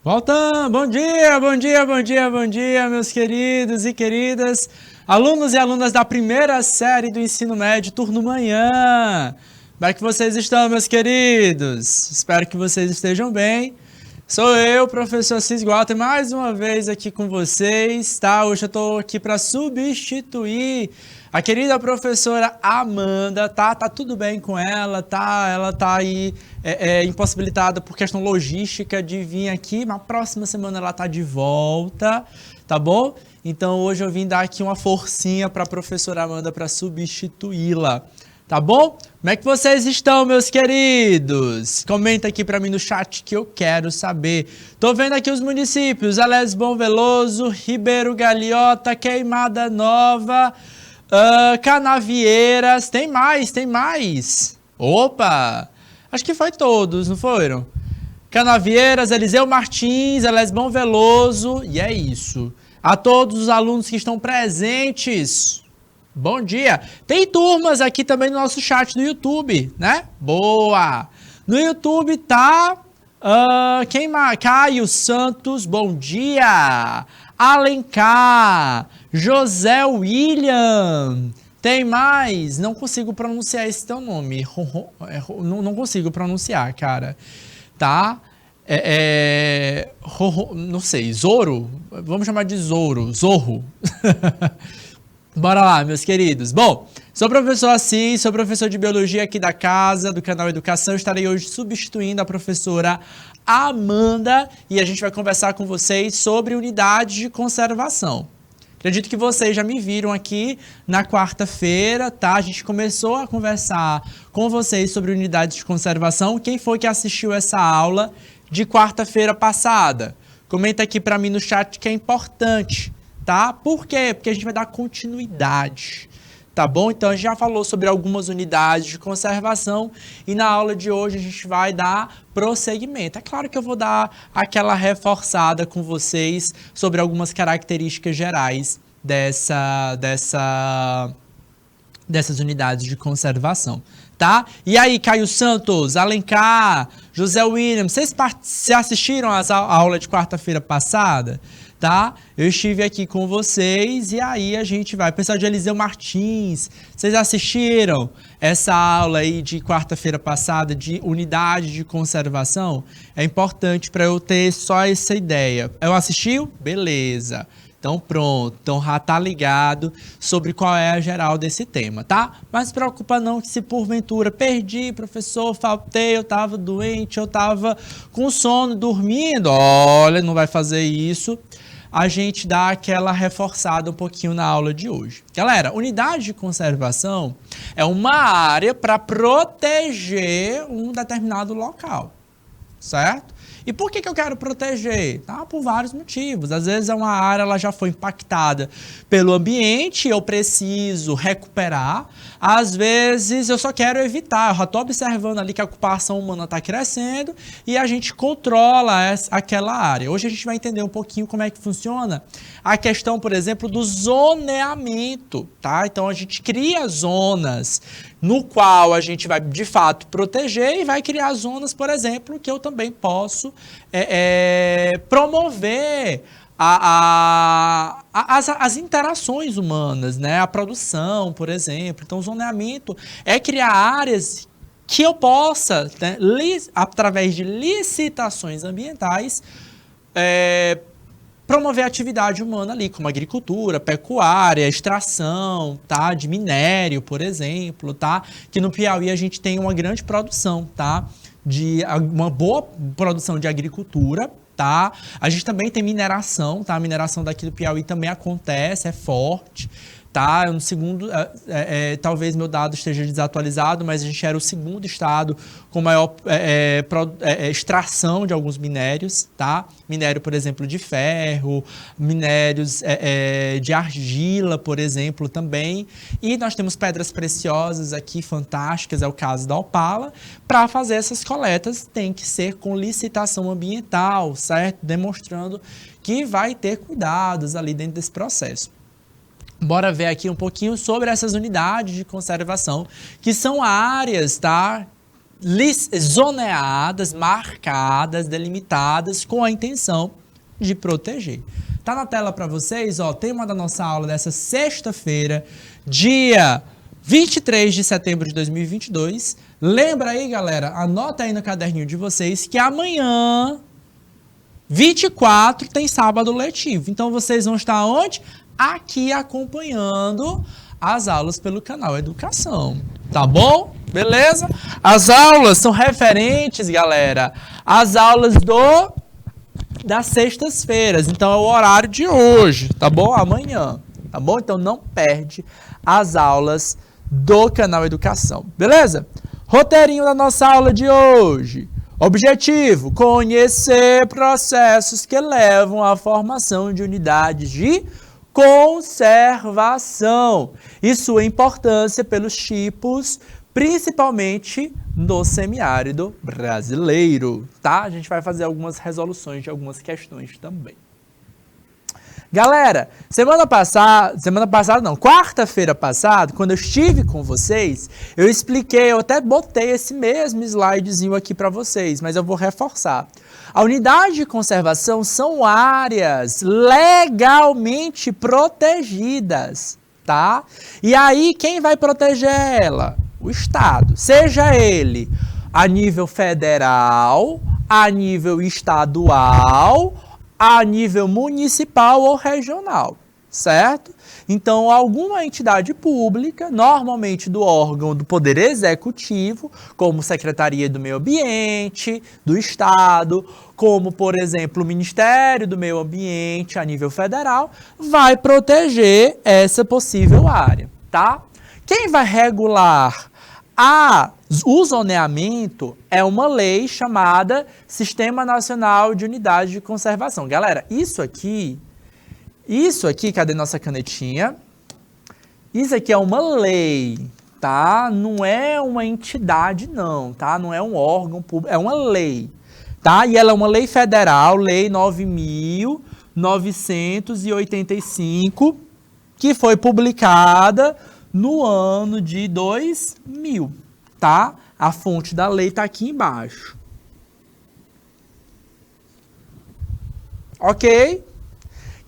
Voltando, bom dia, bom dia, bom dia, bom dia, meus queridos e queridas, alunos e alunas da primeira série do ensino médio, turno manhã. Como é que vocês estão, meus queridos? Espero que vocês estejam bem. Sou eu, professor Cis Walter, mais uma vez aqui com vocês, tá? Hoje eu tô aqui para substituir a querida professora Amanda, tá? Tá tudo bem com ela, tá? Ela tá aí impossibilitada por questão logística de vir aqui, mas próxima semana ela tá de volta, tá bom? Então hoje eu vim dar aqui uma forcinha para a professora Amanda para substituí-la. Tá bom? Como é que vocês estão, meus queridos? Comenta aqui pra mim no chat que eu quero saber. Tô vendo aqui os municípios: Alés Bom Veloso, Ribeiro Galhota, Queimada Nova, Canavieiras. Tem mais. Opa! Acho que foi todos, não foram? Canavieiras, Eliseu Martins, Alés Bom Veloso. E é isso. A todos os alunos que estão presentes, bom dia! Tem turmas aqui também no nosso chat do YouTube, né? Boa! No YouTube tá... quem mais? Caio Santos, bom dia! Alencar, José William, tem mais? Não consigo pronunciar esse teu nome. Não consigo pronunciar, cara. Tá? Não sei, Zoro? Vamos chamar de Zorro. Bora lá, meus queridos. Bom, sou o professor Assis, sou professor de Biologia aqui da casa, do canal Educação. Estarei hoje substituindo a professora Amanda e a gente vai conversar com vocês sobre unidades de conservação. Acredito que vocês já me viram aqui na quarta-feira, tá? A gente começou a conversar com vocês sobre unidades de conservação. Quem foi que assistiu essa aula de quarta-feira passada? Comenta aqui para mim no chat que é importante. Tá? Por quê? Porque a gente vai dar continuidade, tá bom? Então, a gente já falou sobre algumas unidades de conservação e na aula de hoje a gente vai dar prosseguimento. É claro que eu vou dar aquela reforçada com vocês sobre algumas características gerais dessas unidades de conservação, tá? E aí, Caio Santos, Alencar, José William, vocês assistiram a aula de quarta-feira passada? Tá? Eu estive aqui com vocês e aí a gente vai. Pessoal de Eliseu Martins, vocês assistiram essa aula aí de quarta-feira passada de unidade de conservação? É importante para eu ter só essa ideia. Eu assisti? Beleza. Então pronto, então já tá ligado sobre qual é a geral desse tema, tá? Mas se preocupa não que se porventura perdi, professor, faltei, eu tava doente, eu tava com sono, dormindo, olha, não vai fazer isso. A gente dá aquela reforçada um pouquinho na aula de hoje. Galera, unidade de conservação é uma área para proteger um determinado local, certo? E por que eu quero proteger? Tá? Por vários motivos. Às vezes uma área ela já foi impactada pelo ambiente, eu preciso recuperar. Às vezes eu só quero evitar, eu já estou observando ali que a ocupação humana está crescendo e a gente controla aquela área. Hoje a gente vai entender um pouquinho como é que funciona a questão, por exemplo, do zoneamento, tá? Então a gente cria zonas no qual a gente vai, de fato, proteger e vai criar zonas, por exemplo, que eu também posso promover as interações humanas, né? A produção, por exemplo. Então, o zoneamento é criar áreas que eu possa, né, através de licitações ambientais, promover a atividade humana ali, como agricultura, pecuária, extração, tá? De minério, por exemplo, tá? Que no Piauí a gente tem uma grande produção, tá? De uma boa produção de agricultura, tá? A gente também tem mineração, tá? A mineração daqui do Piauí também acontece, é forte, tá? No segundo, talvez meu dado esteja desatualizado, mas a gente era o segundo estado com maior extração de alguns minérios, tá? Minério, por exemplo, de ferro, minérios de argila, por exemplo, também. E nós temos pedras preciosas aqui, fantásticas, é o caso da Opala. Para fazer essas coletas tem que ser com licitação ambiental, certo? Demonstrando que vai ter cuidados ali dentro desse processo. Bora ver aqui um pouquinho sobre essas unidades de conservação, que são áreas, tá? zoneadas, marcadas, delimitadas com a intenção de proteger. Tá na tela para vocês, ó, tema da nossa aula dessa sexta-feira, dia 23 de setembro de 2022. Lembra aí, galera, anota aí no caderninho de vocês que amanhã, 24, tem sábado letivo. Então, vocês vão estar onde? Aqui acompanhando as aulas pelo canal Educação. Tá bom? Beleza? As aulas são referentes, galera, às aulas das sextas-feiras. Então, é o horário de hoje, tá bom? Amanhã, tá bom? Então, não perde as aulas do canal Educação. Beleza? Roteirinho da nossa aula de hoje. Objetivo: conhecer processos que levam à formação de unidades de conservação e sua importância pelos tipos, principalmente no semiárido brasileiro, tá? A gente vai fazer algumas resoluções de algumas questões também. Galera, quarta-feira passada, quando eu estive com vocês, eu expliquei, eu até botei esse mesmo slidezinho aqui para vocês, mas eu vou reforçar. A unidade de conservação são áreas legalmente protegidas, tá? E aí, quem vai proteger ela? O Estado, seja ele a nível federal, a nível estadual, a nível municipal ou regional, certo? Então, alguma entidade pública, normalmente do órgão do Poder Executivo, como Secretaria do Meio Ambiente, do Estado, como, por exemplo, o Ministério do Meio Ambiente a nível federal, vai proteger essa possível área, tá? Quem vai regular o zoneamento é uma lei chamada Sistema Nacional de Unidade de Conservação. Galera, isso aqui, cadê nossa canetinha? Isso aqui é uma lei, tá? Não é uma entidade, não, tá? Não é um órgão público, é uma lei, tá? E ela é uma lei federal, Lei 9.985, que foi publicada no ano de 2000, tá? A fonte da lei está aqui embaixo. Ok?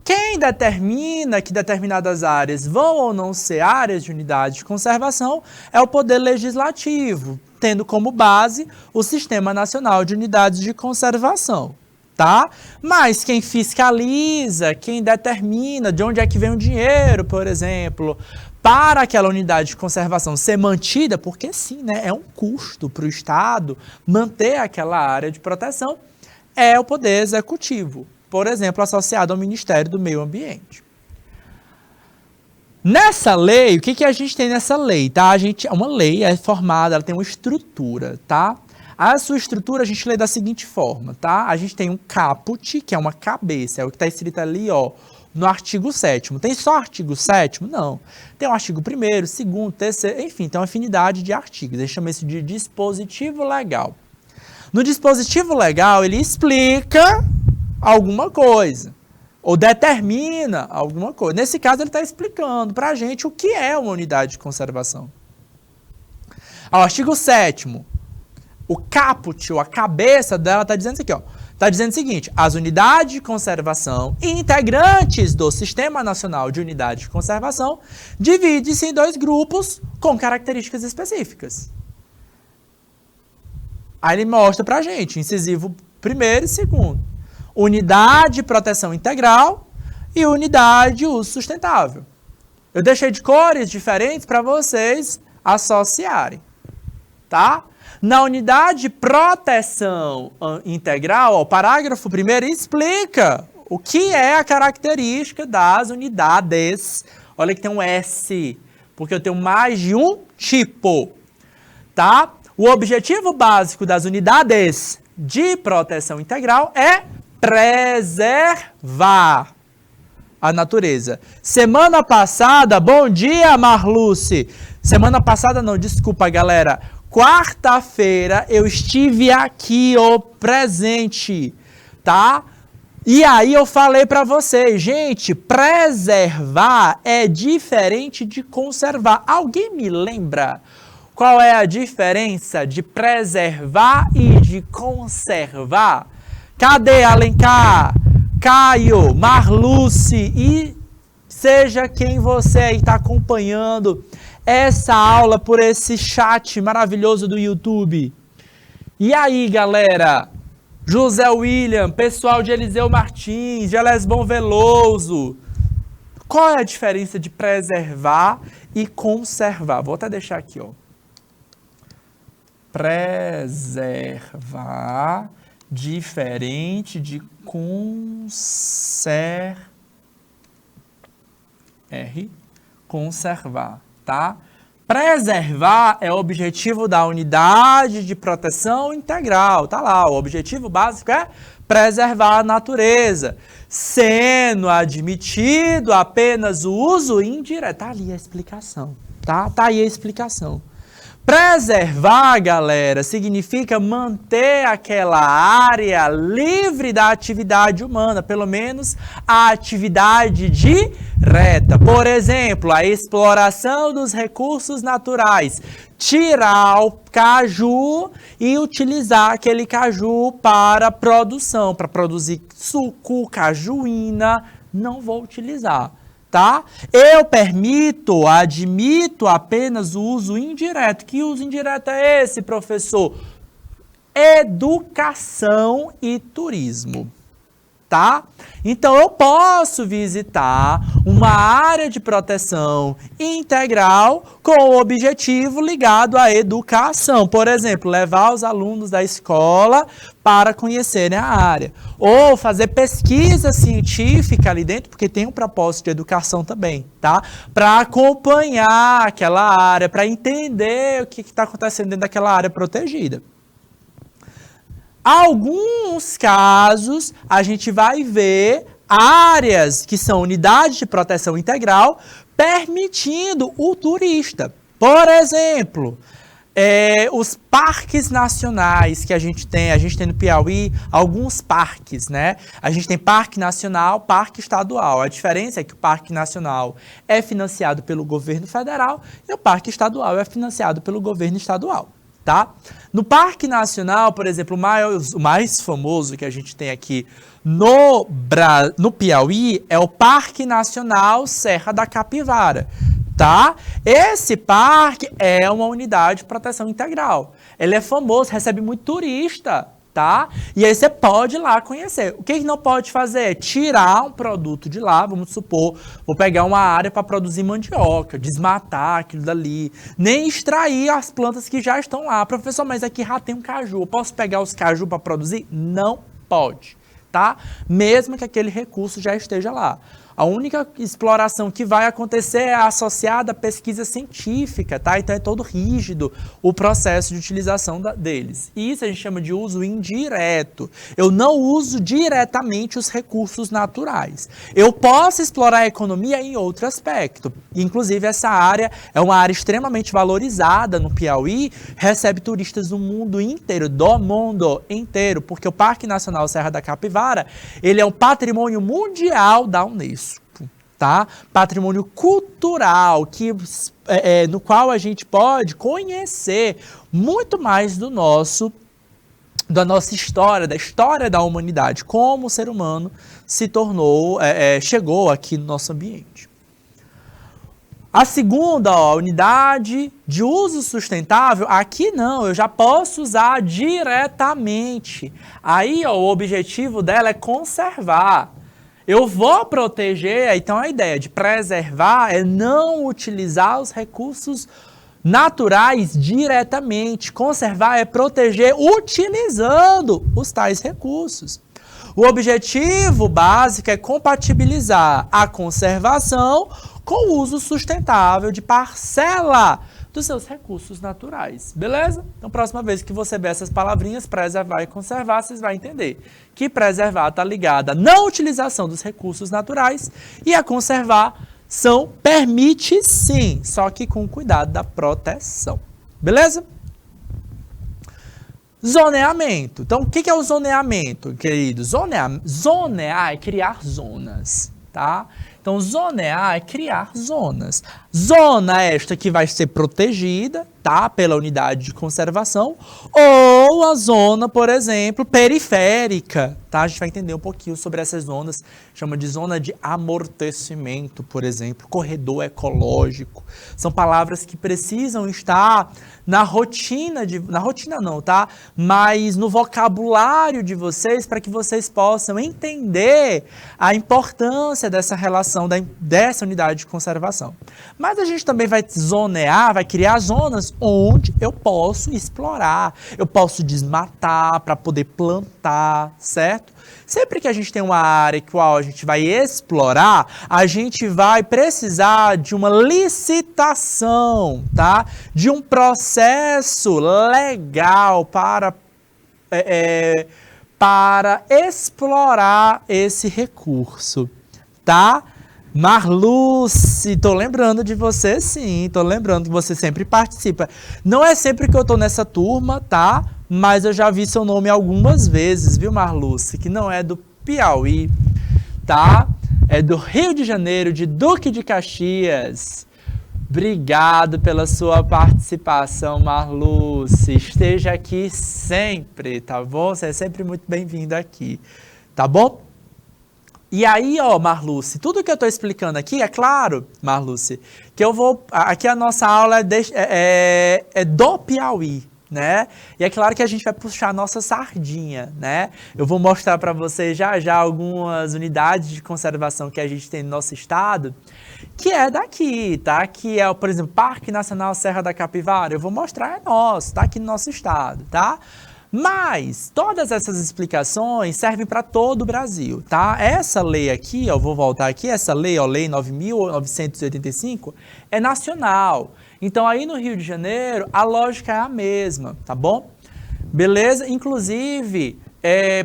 Quem determina que determinadas áreas vão ou não ser áreas de unidade de conservação é o Poder Legislativo, tendo como base o Sistema Nacional de Unidades de Conservação, tá? Mas quem fiscaliza, quem determina de onde é que vem o dinheiro, por exemplo, para aquela unidade de conservação ser mantida, porque sim, né, é um custo para o Estado manter aquela área de proteção, é o Poder Executivo, por exemplo, associado ao Ministério do Meio Ambiente. Nessa lei, o que a gente tem nessa lei, tá? Uma lei é formada, ela tem uma estrutura, tá? A sua estrutura a gente lê da seguinte forma, tá? A gente tem um caput, que é uma cabeça, é o que está escrito ali, ó, no artigo 7º. Tem só artigo 7º? Não. Tem o artigo 1º, 2º, 3º, enfim, tem uma afinidade de artigos. A gente chama isso de dispositivo legal. No dispositivo legal, ele explica alguma coisa, ou determina alguma coisa. Nesse caso, ele está explicando para a gente o que é uma unidade de conservação. O artigo 7º, o caput, ou a cabeça dela, está dizendo isso aqui, ó. Está dizendo o seguinte: as unidades de conservação integrantes do Sistema Nacional de Unidade de Conservação dividem-se em dois grupos com características específicas. Aí ele mostra para a gente, incisivo 1º e 2º. Unidade de proteção integral e unidade de uso sustentável. Eu deixei de cores diferentes para vocês associarem, tá? Na unidade de proteção integral, ó, o parágrafo 1º explica o que é a característica das unidades. Olha que tem um S, porque eu tenho mais de um tipo, tá? O objetivo básico das unidades de proteção integral é preservar a natureza. Semana passada, bom dia, Marluce. Semana passada não, desculpa, galera. Quarta-feira eu estive aqui, ó, presente, tá? E aí eu falei para vocês, gente, preservar é diferente de conservar. Alguém me lembra Qual é a diferença de preservar e de conservar? Cadê Alencar, Caio, Marluce e seja quem você aí está acompanhando essa aula por esse chat maravilhoso do YouTube. E aí, galera? José William, pessoal de Eliseu Martins, de Elesbon Veloso. Qual é a diferença de preservar e conservar? Vou até deixar aqui, ó. Preservar diferente de conservar, tá? Preservar é o objetivo da unidade de proteção integral, tá lá, o objetivo básico é preservar a natureza, sendo admitido apenas o uso indireto. Tá ali a explicação, tá? Tá aí a explicação. Preservar, galera, significa manter aquela área livre da atividade humana, pelo menos a atividade direta. Por exemplo, a exploração dos recursos naturais. Tirar o caju e utilizar aquele caju para produção, para produzir suco, cajuína, não vou utilizar. Tá? Eu admito apenas o uso indireto. Que uso indireto é esse, professor? Educação e turismo. Tá? Então, eu posso visitar uma área de proteção integral com o objetivo ligado à educação. Por exemplo, levar os alunos da escola para conhecerem a área. Ou fazer pesquisa científica ali dentro, porque tem um propósito de educação também, tá? Para acompanhar aquela área, para entender o que está acontecendo dentro daquela área protegida. Alguns casos, a gente vai ver áreas que são unidades de proteção integral permitindo o turista. Por exemplo, os parques nacionais que a gente tem no Piauí, alguns parques, né? A gente tem parque nacional, parque estadual. A diferença é que o parque nacional é financiado pelo governo federal e o parque estadual é financiado pelo governo estadual. Tá? No Parque Nacional, por exemplo, o mais famoso que a gente tem aqui no Piauí é o Parque Nacional Serra da Capivara. Tá? Esse parque é uma unidade de proteção integral. Ele é famoso, recebe muito turista. Tá? E aí você pode ir lá conhecer. O que não pode fazer? Tirar um produto de lá, vamos supor, vou pegar uma área para produzir mandioca, desmatar aquilo dali, nem extrair as plantas que já estão lá. Professor, mas aqui já tem um caju, eu posso pegar os caju para produzir? Não pode, tá? Mesmo que aquele recurso já esteja lá. A única exploração que vai acontecer é associada à pesquisa científica, tá? Então é todo rígido o processo de utilização deles. E isso a gente chama de uso indireto. Eu não uso diretamente os recursos naturais. Eu posso explorar a economia em outro aspecto. Inclusive, essa área é uma área extremamente valorizada no Piauí, recebe turistas do mundo inteiro, porque o Parque Nacional Serra da Capivara, ele é um patrimônio mundial da Unesco. Tá? Patrimônio cultural no qual a gente pode conhecer muito mais da nossa história, da história da humanidade, como o ser humano chegou aqui no nosso ambiente. A segunda, unidade de uso sustentável, aqui não, eu já posso usar diretamente. Aí, o objetivo dela é conservar. Eu vou proteger, então a ideia de preservar é não utilizar os recursos naturais diretamente. Conservar é proteger utilizando os tais recursos. O objetivo básico é compatibilizar a conservação com o uso sustentável de parcela dos seus recursos naturais, beleza? Então, próxima vez que você ver essas palavrinhas, preservar e conservar, vocês vão entender que preservar está ligada à não utilização dos recursos naturais e a conservação permite sim, só que com cuidado da proteção, beleza? Zoneamento. Então, o que é o zoneamento, querido? Zonear é criar zonas, tá? Então, zonear é criar zonas. Zona esta que vai ser protegida, tá? Pela unidade de conservação, ou a zona, por exemplo, periférica, tá? A gente vai entender um pouquinho sobre essas zonas, chama de zona de amortecimento, por exemplo, corredor ecológico. São palavras que precisam estar na rotina não, tá? Mas no vocabulário de vocês, para que vocês possam entender a importância dessa relação, dessa unidade de conservação. Mas a gente também vai zonear, vai criar zonas onde eu posso explorar, eu posso desmatar para poder plantar, certo? Sempre que a gente tem uma área qual a gente vai explorar, a gente vai precisar de uma licitação, tá? De um processo legal para explorar esse recurso, tá? Marluce, tô lembrando de você sim, tô lembrando que você sempre participa. Não é sempre que eu tô nessa turma, tá? Mas eu já vi seu nome algumas vezes, viu, Marluce? Que não é do Piauí, tá? É do Rio de Janeiro, de Duque de Caxias. Obrigado pela sua participação, Marluce. Esteja aqui sempre, tá bom? Você é sempre muito bem-vindo aqui, tá bom? E aí, ó, Marluce, tudo que eu tô explicando aqui, é claro, Marluce, que eu vou... Aqui a nossa aula é do Piauí, né? E é claro que a gente vai puxar a nossa sardinha, né? Eu vou mostrar para vocês já algumas unidades de conservação que a gente tem no nosso estado, que é daqui, tá? Que é, por exemplo, Parque Nacional Serra da Capivara. Eu vou mostrar, é nosso, tá? Aqui no nosso estado, tá? Mas todas essas explicações servem para todo o Brasil, tá? Essa lei aqui, ó, eu vou voltar aqui, essa lei, ó, Lei 9.985, é nacional. Então aí no Rio de Janeiro, a lógica é a mesma, tá bom? Beleza? Inclusive,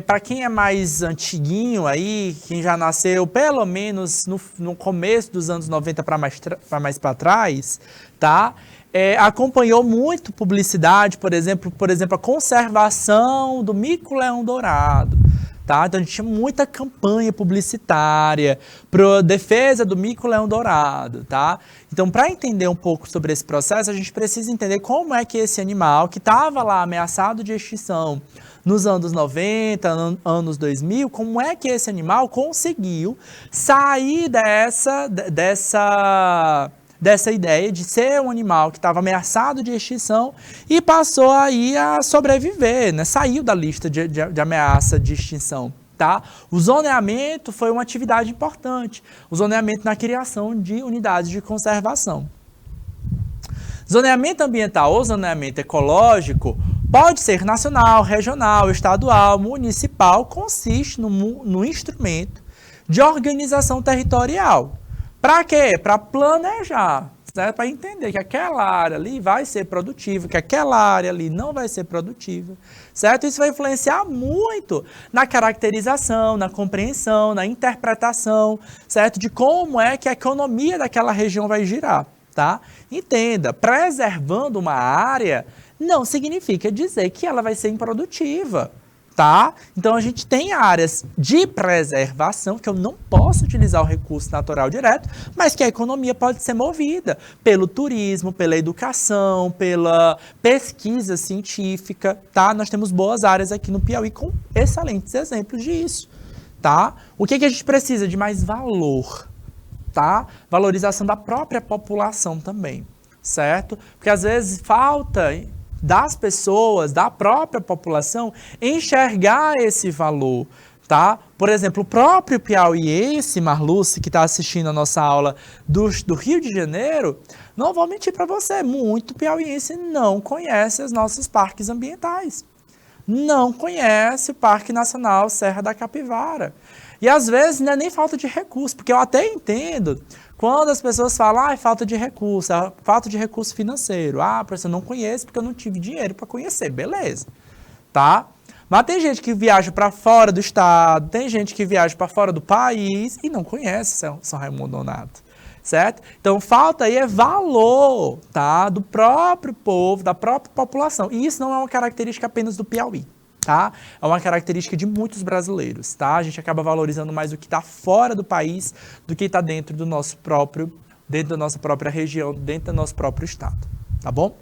para quem é mais antiguinho aí, quem já nasceu pelo menos no começo dos anos 90 para mais para trás, tá? Acompanhou muito publicidade, por exemplo, a conservação do mico-leão-dourado, tá? Então a gente tinha muita campanha publicitária para defesa do mico-leão-dourado, tá? Então, para entender um pouco sobre esse processo, a gente precisa entender como é que esse animal, que estava lá ameaçado de extinção nos anos 90, anos 2000, como é que esse animal conseguiu sair dessa ideia de ser um animal que estava ameaçado de extinção e passou aí a sobreviver, né? Saiu da lista de ameaça de extinção, tá? O zoneamento foi uma atividade importante, o zoneamento na criação de unidades de conservação. Zoneamento ambiental ou zoneamento ecológico pode ser nacional, regional, estadual, municipal, consiste no instrumento de organização territorial. Para quê? Para planejar, certo? Para entender que aquela área ali vai ser produtiva, que aquela área ali não vai ser produtiva, certo? Isso vai influenciar muito na caracterização, na compreensão, na interpretação, certo? De como é que a economia daquela região vai girar, tá? Entenda, preservando uma área não significa dizer que ela vai ser improdutiva, tá? Então a gente tem áreas de preservação que eu não posso utilizar o recurso natural direto, mas que a economia pode ser movida pelo turismo, pela educação, pela pesquisa científica, tá? Nós temos boas áreas aqui no Piauí com excelentes exemplos disso, tá? O que a gente precisa de mais valor, tá? Valorização da própria população também, certo? Porque às vezes falta das pessoas, da própria população, enxergar esse valor, tá? Por exemplo, o próprio piauiense, Marluce, que está assistindo a nossa aula do Rio de Janeiro, não vou mentir para você, muito piauiense não conhece os nossos parques ambientais. Não conhece o Parque Nacional Serra da Capivara. E às vezes não é nem falta de recurso, porque eu até entendo quando as pessoas falam, falta de recurso financeiro. Professor, eu não conheço porque eu não tive dinheiro para conhecer. Beleza, tá? Mas tem gente que viaja para fora do estado, tem gente que viaja para fora do país e não conhece São Raimundo Nonato, certo? Então, falta aí é valor, tá? Do próprio povo, da própria população. E isso não é uma característica apenas do Piauí, tá? É uma característica de muitos brasileiros, tá? A gente acaba valorizando mais o que está fora do país do que está dentro da nossa própria região, dentro do nosso próprio estado, tá bom?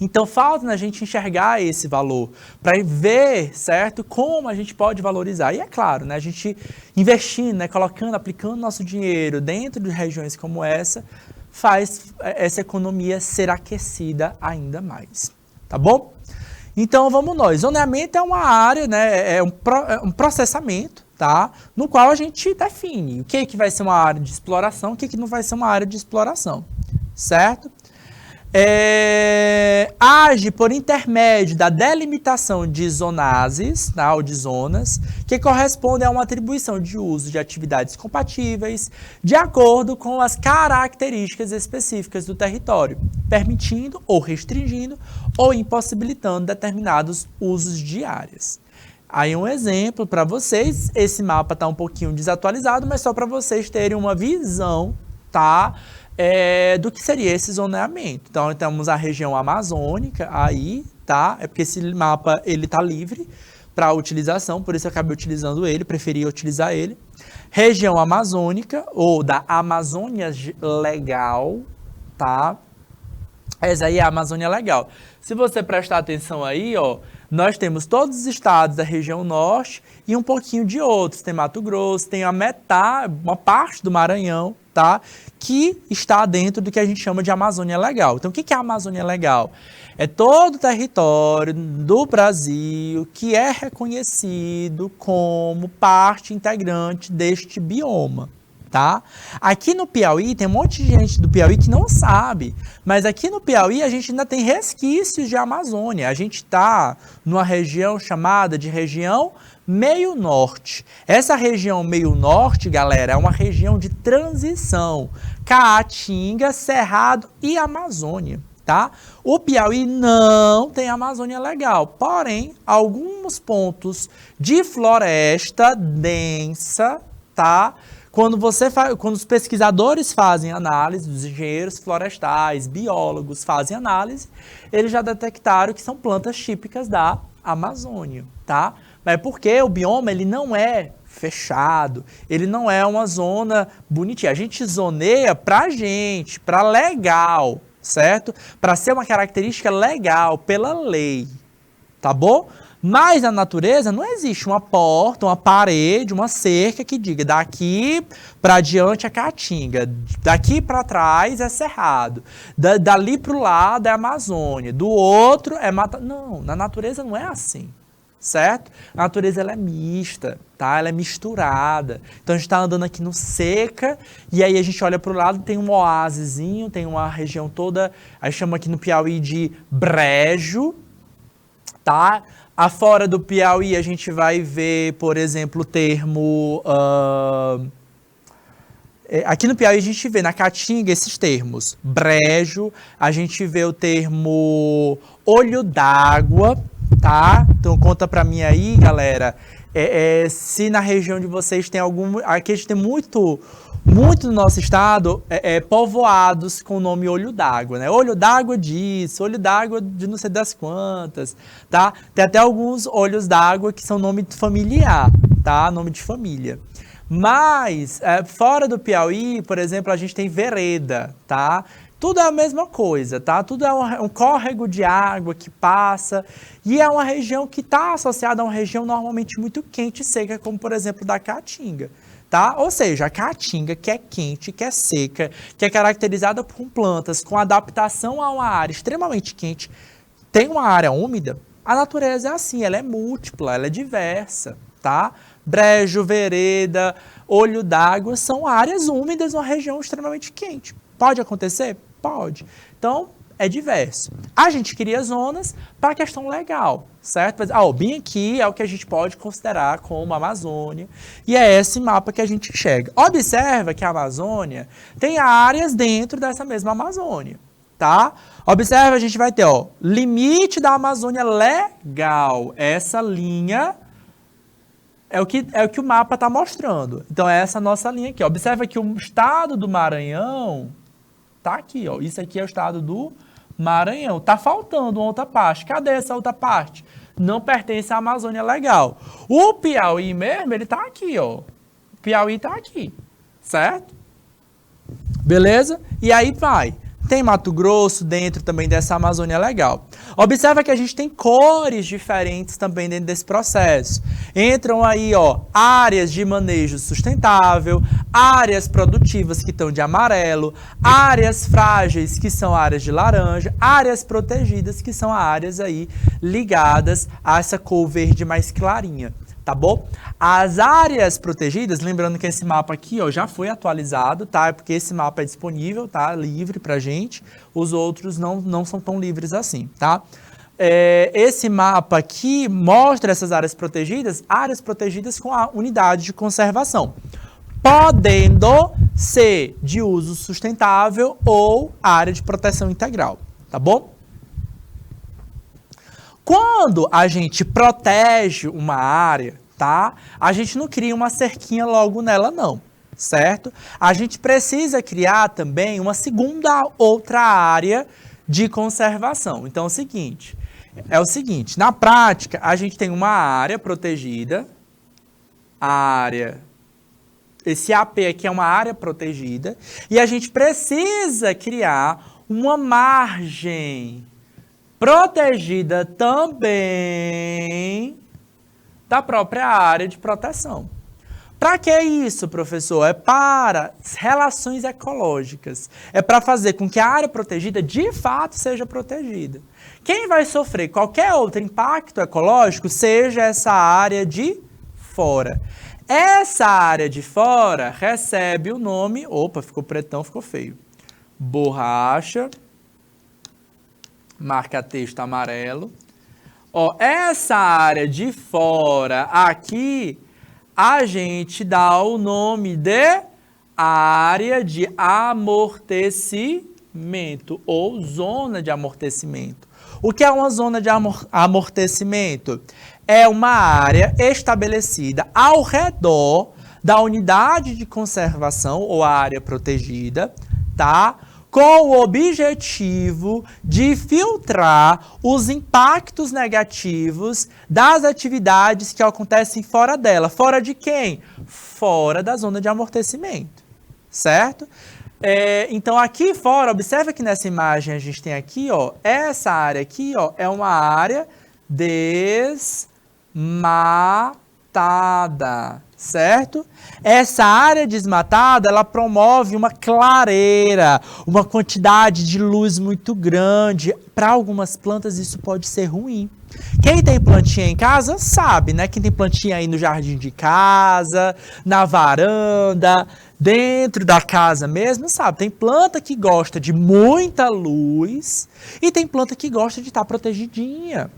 Então, falta na gente enxergar esse valor, para ver, certo, como a gente pode valorizar. E é claro, né, a gente investindo, né, colocando, aplicando nosso dinheiro dentro de regiões como essa, faz essa economia ser aquecida ainda mais, tá bom? Então, vamos nós. Zoneamento é uma área, né, é um processamento, tá, no qual a gente define o que vai ser uma área de exploração, o que não vai ser uma área de exploração, certo? Age por intermédio da delimitação de zonases, tá, ou de zonas, que corresponde a uma atribuição de uso de atividades compatíveis de acordo com as características específicas do território, permitindo ou restringindo ou impossibilitando determinados usos de áreas. Aí um exemplo para vocês, esse mapa está um pouquinho desatualizado, mas só para vocês terem uma visão, tá? Do que seria esse zoneamento. Então, temos a região amazônica aí, tá? É porque esse mapa, ele tá livre para utilização, por isso eu acabei utilizando ele, preferi utilizar ele. Região amazônica, ou da Amazônia Legal, tá? Essa aí é a Amazônia Legal. Se você prestar atenção aí, ó, nós temos todos os estados da região norte e um pouquinho de outros. Tem Mato Grosso, tem uma parte do Maranhão, tá? Que está dentro do que a gente chama de Amazônia Legal. Então, o que é a Amazônia Legal? É todo o território do Brasil que é reconhecido como parte integrante deste bioma, tá? Aqui no Piauí, tem um monte de gente do Piauí que não sabe, mas aqui no Piauí a gente ainda tem resquícios de Amazônia. A gente está numa região chamada de região meio norte. Essa região meio norte, galera, é uma região de transição. Caatinga, Cerrado e Amazônia, tá? O Piauí não tem Amazônia Legal, porém, alguns pontos de floresta densa, tá? Quando os pesquisadores fazem análise, os engenheiros florestais, biólogos fazem análise, eles já detectaram que são plantas típicas da Amazônia, tá? Mas porque o bioma, ele não é fechado, ele não é uma zona bonitinha. A gente zoneia para legal, certo? Para ser uma característica legal, pela lei, tá bom? Mas na natureza não existe uma porta, uma parede, uma cerca que diga daqui para diante é Caatinga, daqui para trás é Cerrado, dali para o lado é Amazônia, do outro é Mata... Não, na natureza não é assim, certo? A natureza ela é mista, tá? Ela é misturada. Então a gente está andando aqui no seca e aí a gente olha para o lado, tem um oásisinho, tem uma região toda, aí chama aqui no Piauí de brejo, tá? Afora do Piauí, a gente vai ver, por exemplo, o termo... aqui no Piauí, a gente vê na Caatinga esses termos. Brejo, a gente vê o termo olho d'água, tá? Então, conta pra mim aí, galera, se na região de vocês tem algum... Aqui a gente tem muito no nosso estado, povoados com o nome olho d'água, né? Olho d'água disso, olho d'água de não sei das quantas, tá? Tem até alguns olhos d'água que são nome familiar, tá? Nome de família. Mas, fora do Piauí, por exemplo, a gente tem vereda, tá? Tudo é a mesma coisa, tá? Tudo é um córrego de água que passa e é uma região que está associada a uma região normalmente muito quente e seca, como, por exemplo, da Caatinga. Tá? Ou seja, a Caatinga, que é quente, que é seca, que é caracterizada por plantas com adaptação a uma área extremamente quente, tem uma área úmida, a natureza é assim, ela é múltipla, ela é diversa, tá? Brejo, vereda, olho d'água são áreas úmidas numa região extremamente quente. Pode acontecer? Pode. Então, é diverso. A gente cria zonas para a questão legal, certo? Bem aqui é o que a gente pode considerar como Amazônia, e é esse mapa que a gente enxerga. Observa que a Amazônia tem áreas dentro dessa mesma Amazônia, tá? Observa, a gente vai ter, ó, limite da Amazônia Legal. Essa linha é o que o mapa está mostrando. Então, é essa nossa linha aqui. Observa que o estado do Maranhão tá aqui, ó. Isso aqui é o estado do Maranhão. Tá faltando uma outra parte. Cadê essa outra parte? Não pertence à Amazônia Legal. O Piauí mesmo, ele tá aqui, ó. O Piauí tá aqui, certo? Beleza? E aí vai. Tem Mato Grosso dentro também dessa Amazônia legal. Observa que a gente tem cores diferentes também dentro desse processo. Entram aí, ó, áreas de manejo sustentável, áreas produtivas que estão de amarelo, áreas frágeis que são áreas de laranja, áreas protegidas que são áreas aí ligadas a essa cor verde mais clarinha. Tá bom? As áreas protegidas, lembrando que esse mapa aqui, ó, já foi atualizado, tá? Porque esse mapa é disponível, tá? Livre pra gente. Os outros não são tão livres assim, tá? Esse mapa aqui mostra essas áreas protegidas com a unidade de conservação, podendo ser de uso sustentável ou área de proteção integral, tá bom? Quando a gente protege uma área, tá? A gente não cria uma cerquinha logo nela, não, certo? A gente precisa criar também uma outra área de conservação. Então, é o seguinte, na prática, a gente tem uma área protegida, esse AP aqui é uma área protegida, e a gente precisa criar uma margem protegida também da própria área de proteção. Para que isso, professor? É para relações ecológicas. É para fazer com que a área protegida de fato seja protegida. Quem vai sofrer qualquer outro impacto ecológico seja essa área de fora. Essa área de fora recebe o nome... Opa, ficou pretão, ficou feio. Borracha. Marca texto amarelo. Ó, essa área de fora aqui, a gente dá o nome de área de amortecimento ou zona de amortecimento. O que é uma zona de amortecimento? É uma área estabelecida ao redor da unidade de conservação ou área protegida, tá? Com o objetivo de filtrar os impactos negativos das atividades que acontecem fora dela. Fora de quem? Fora da zona de amortecimento, certo? Então, aqui fora, observa que nessa imagem a gente tem aqui, ó, essa área aqui, ó, é uma área desmatada, certo? Essa área desmatada, ela promove uma clareira, uma quantidade de luz muito grande. Para algumas plantas isso pode ser ruim. Quem tem plantinha em casa sabe, né? Quem tem plantinha aí no jardim de casa, na varanda, dentro da casa mesmo, sabe? Tem planta que gosta de muita luz e tem planta que gosta de estar protegidinha,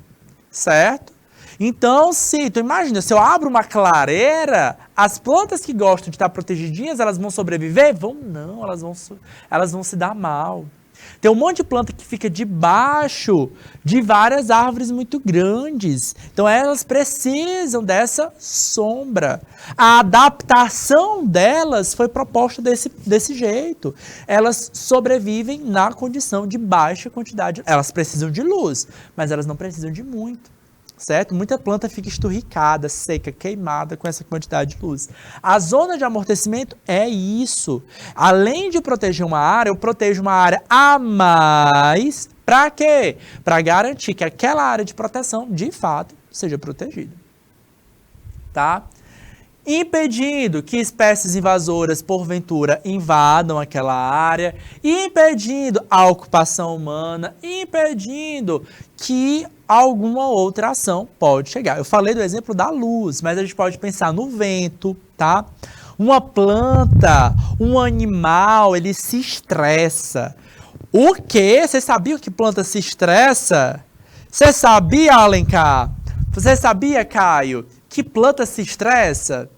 certo? Então, tu imagina, se eu abro uma clareira, as plantas que gostam de estar protegidinhas, elas vão sobreviver? Não, elas vão se dar mal. Tem um monte de planta que fica debaixo de várias árvores muito grandes. Então, elas precisam dessa sombra. A adaptação delas foi proposta desse jeito. Elas sobrevivem na condição de baixa quantidade. Elas precisam de luz, mas elas não precisam de muito. Certo? Muita planta fica esturricada, seca, queimada com essa quantidade de luz. A zona de amortecimento é isso. Além de proteger uma área, eu protejo uma área a mais. Para quê? Para garantir que aquela área de proteção, de fato, seja protegida. Tá? Impedindo que espécies invasoras, porventura, invadam aquela área, impedindo a ocupação humana, impedindo que alguma outra ação pode chegar. Eu falei do exemplo da luz, mas a gente pode pensar no vento, tá? Uma planta, um animal, ele se estressa. O quê? Você sabia que planta se estressa? Você sabia, Alencar? Você sabia, Caio, que planta se estressa?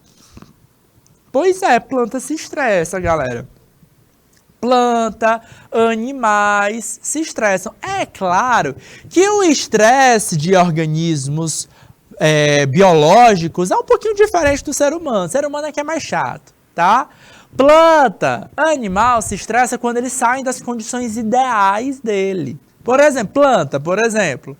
Pois é, planta se estressa, galera. Planta, animais se estressam. É claro que o estresse de organismos biológicos é um pouquinho diferente do ser humano. O ser humano é que é mais chato, tá? Planta, animal se estressa quando eles saem das condições ideais dele. Por exemplo,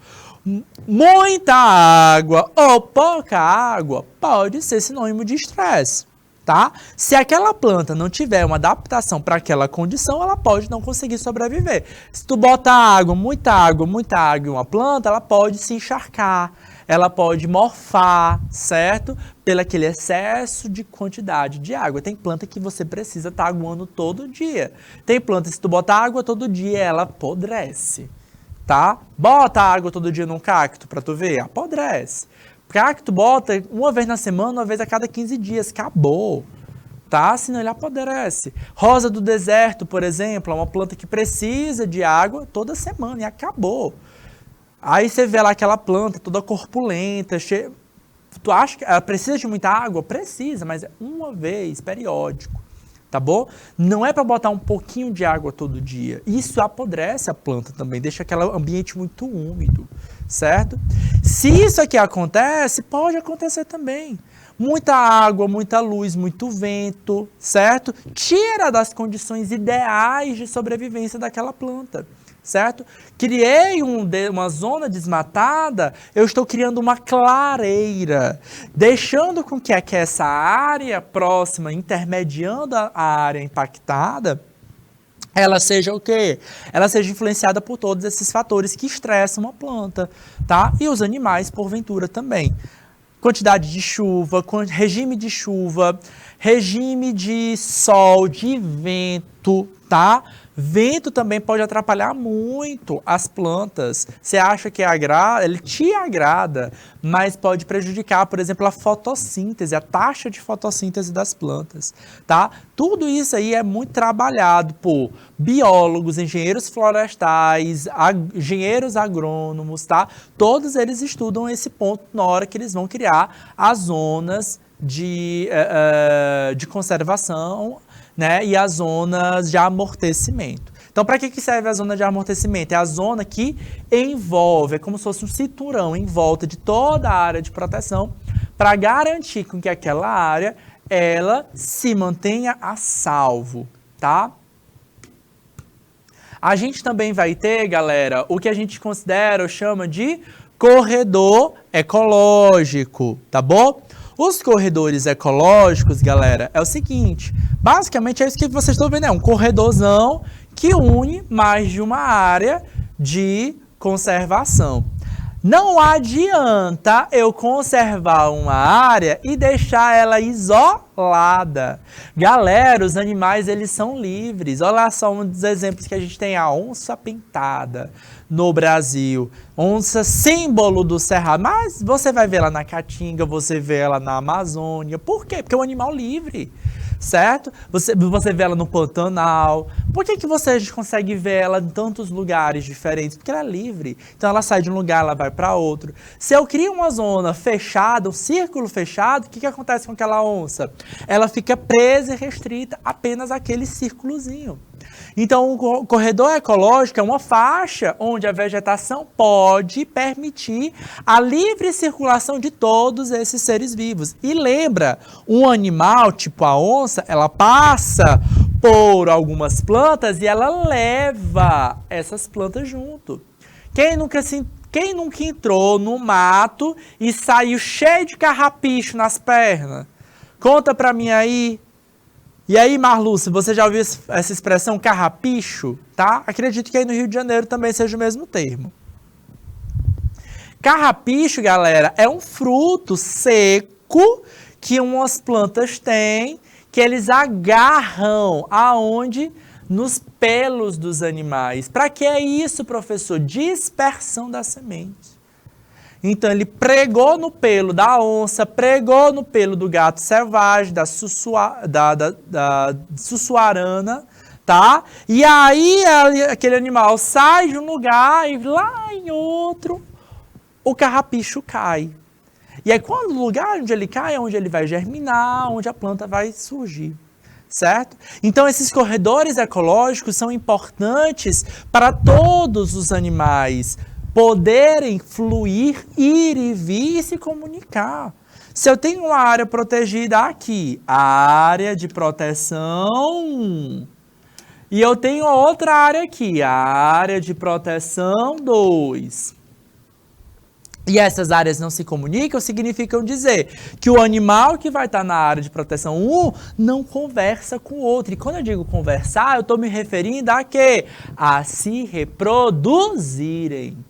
muita água ou pouca água pode ser sinônimo de estresse, tá? Se aquela planta não tiver uma adaptação para aquela condição, ela pode não conseguir sobreviver. Se tu bota muita água em uma planta, ela pode se encharcar, ela pode morfar, certo? Pelo aquele excesso de quantidade de água. Tem planta que você precisa estar aguando todo dia. Tem planta que se tu botar água todo dia, ela apodrece, tá? Bota água todo dia num cacto para tu ver, apodrece. Cacto bota uma vez na semana, uma vez a cada 15 dias, acabou, tá? Senão ele apodrece. Rosa do deserto, por exemplo, é uma planta que precisa de água toda semana e acabou. Aí você vê lá aquela planta toda corpulenta, cheia. Tu acha que ela precisa de muita água? Precisa, mas é uma vez, periódico, tá bom? Não é para botar um pouquinho de água todo dia. Isso apodrece a planta também, deixa aquele ambiente muito úmido, certo? Se isso aqui acontece, pode acontecer também. Muita água, muita luz, muito vento, certo? Tira das condições ideais de sobrevivência daquela planta, certo? Criei uma zona desmatada, eu estou criando uma clareira, deixando com que essa área próxima, intermediando a área impactada, ela seja o quê? Ela seja influenciada por todos esses fatores que estressam a planta, tá? E os animais, porventura, também. Quantidade de chuva, regime de sol, de vento, tá? Vento também pode atrapalhar muito as plantas. Você acha que ele te agrada, mas pode prejudicar, por exemplo, a fotossíntese, a taxa de fotossíntese das plantas, tá? Tudo isso aí é muito trabalhado por biólogos, engenheiros florestais, engenheiros agrônomos, tá? Todos eles estudam esse ponto na hora que eles vão criar as zonas de conservação, né, e as zonas de amortecimento. Então, para que serve a zona de amortecimento? É a zona que envolve, é como se fosse um cinturão em volta de toda a área de proteção, para garantir com que aquela área ela se mantenha a salvo, tá? A gente também vai ter, galera, o que a gente considera ou chama de corredor ecológico, tá bom? Os corredores ecológicos, galera, é o seguinte, basicamente é isso que vocês estão vendo, é um corredorzão que une mais de uma área de conservação. Não adianta eu conservar uma área e deixar ela isolada. Galera, os animais, eles são livres. Olha só um dos exemplos que a gente tem, a onça pintada no Brasil. Onça, símbolo do Cerrado. Mas você vai ver ela na Caatinga, você vê ela na Amazônia. Por quê? Porque é um animal livre, certo? Você vê ela no Pantanal. Por que você consegue ver ela em tantos lugares diferentes? Porque ela é livre. Então ela sai de um lugar, ela vai para outro. Se eu crio uma zona fechada, um círculo fechado, o que acontece com aquela onça? Ela fica presa e restrita apenas àquele círculozinho. Então, o corredor ecológico é uma faixa onde a vegetação pode permitir a livre circulação de todos esses seres vivos. E lembra, um animal, tipo a onça, ela passa por algumas plantas e ela leva essas plantas junto. Quem nunca entrou no mato e saiu cheio de carrapicho nas pernas? Conta pra mim aí. E aí, Marluce, você já ouviu essa expressão carrapicho? Tá? Acredito que aí no Rio de Janeiro também seja o mesmo termo. Carrapicho, galera, é um fruto seco que umas plantas têm, que eles agarram aonde? Nos pelos dos animais. Para que é isso, professor? Dispersão da semente. Então, ele pregou no pelo da onça, pregou no pelo do gato selvagem, da sussuarana, tá? E aí, aquele animal sai de um lugar e lá em outro, o carrapicho cai. E aí, quando o lugar onde ele cai é onde ele vai germinar, onde a planta vai surgir. Certo? Então, esses corredores ecológicos são importantes para todos os animais poderem fluir, ir e vir e se comunicar. Se eu tenho uma área protegida aqui, a área de proteção, e eu tenho outra área aqui, a área de proteção 2. e essas áreas não se comunicam, significam dizer que o animal que vai estar na área de proteção 1 não conversa com o outro. E quando eu digo conversar, eu estou me referindo a quê? A se reproduzirem.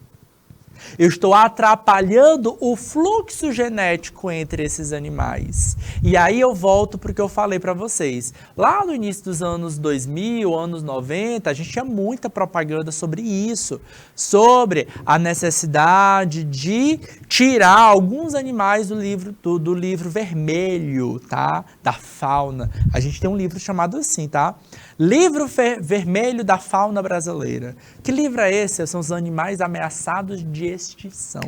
Eu estou atrapalhando o fluxo genético entre esses animais. E aí eu volto para o que eu falei para vocês. Lá no início dos anos 2000, anos 90, a gente tinha muita propaganda sobre isso, sobre a necessidade de tirar alguns animais do livro vermelho, tá? Da fauna. A gente tem um livro chamado assim, tá? Livro Vermelho da Fauna Brasileira. Que livro é esse? São os animais ameaçados de extinção.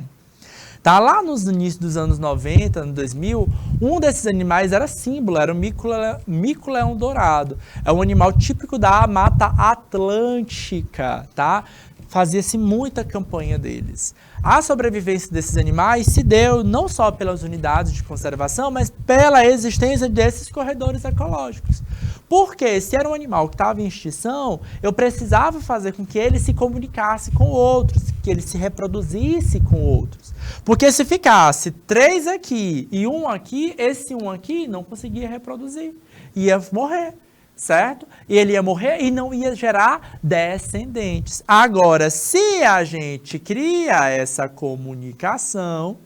Tá? Lá nos inícios dos anos 90, no 2000, um desses animais era símbolo, era o mico-leão dourado. É um animal típico da Mata Atlântica, tá? Fazia-se muita campanha deles. A sobrevivência desses animais se deu não só pelas unidades de conservação, mas pela existência desses corredores ecológicos. Porque se era um animal que estava em extinção, eu precisava fazer com que ele se comunicasse com outros, que ele se reproduzisse com outros. Porque se ficasse 3 aqui e 1 aqui, esse 1 aqui não conseguia reproduzir, ia morrer. Certo? E ele ia morrer e não ia gerar descendentes. Agora, se a gente cria essa comunicação...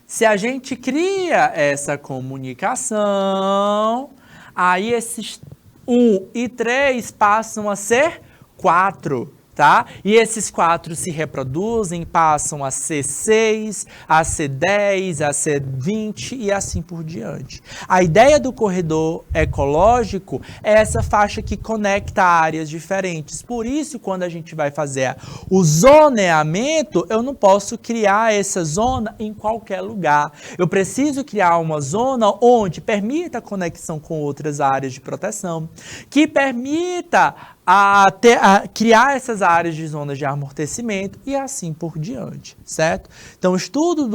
Se a gente cria essa comunicação, aí esses 1 e 3 passam a ser 4. Tá? E esses 4 se reproduzem, passam a ser 6, a ser 10, a ser 20 e assim por diante. A ideia do corredor ecológico é essa faixa que conecta áreas diferentes. Por isso, quando a gente vai fazer o zoneamento, eu não posso criar essa zona em qualquer lugar. Eu preciso criar uma zona onde permita a conexão com outras áreas de proteção, que permita a criar essas áreas de zonas de amortecimento e assim por diante, certo? Então, o estudo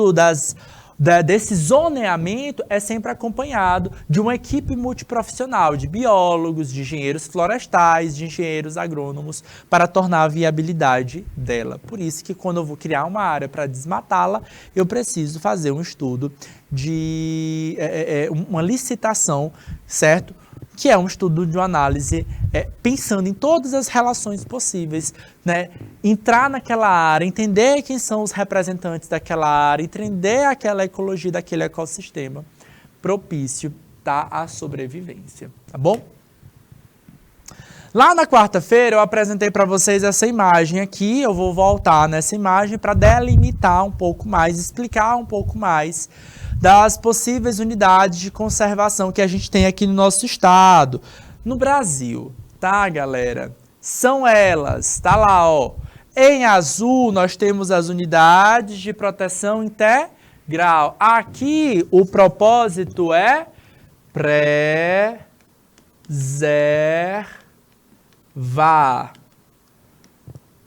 desse zoneamento é sempre acompanhado de uma equipe multiprofissional de biólogos, de engenheiros florestais, de engenheiros agrônomos, para tornar a viabilidade dela. Por isso que quando eu vou criar uma área para desmatá-la, eu preciso fazer um estudo de uma licitação, certo? Que é um estudo de uma análise pensando em todas as relações possíveis, né? Entrar naquela área, entender quem são os representantes daquela área, entender aquela ecologia daquele ecossistema propício, tá, à sobrevivência, tá bom? Lá na quarta-feira eu apresentei para vocês essa imagem aqui, eu vou voltar nessa imagem para delimitar um pouco mais, explicar um pouco mais das possíveis unidades de conservação que a gente tem aqui no nosso estado, no Brasil, tá, galera? São elas, tá lá, ó. Em azul nós temos as unidades de proteção integral. Aqui o propósito é preservar,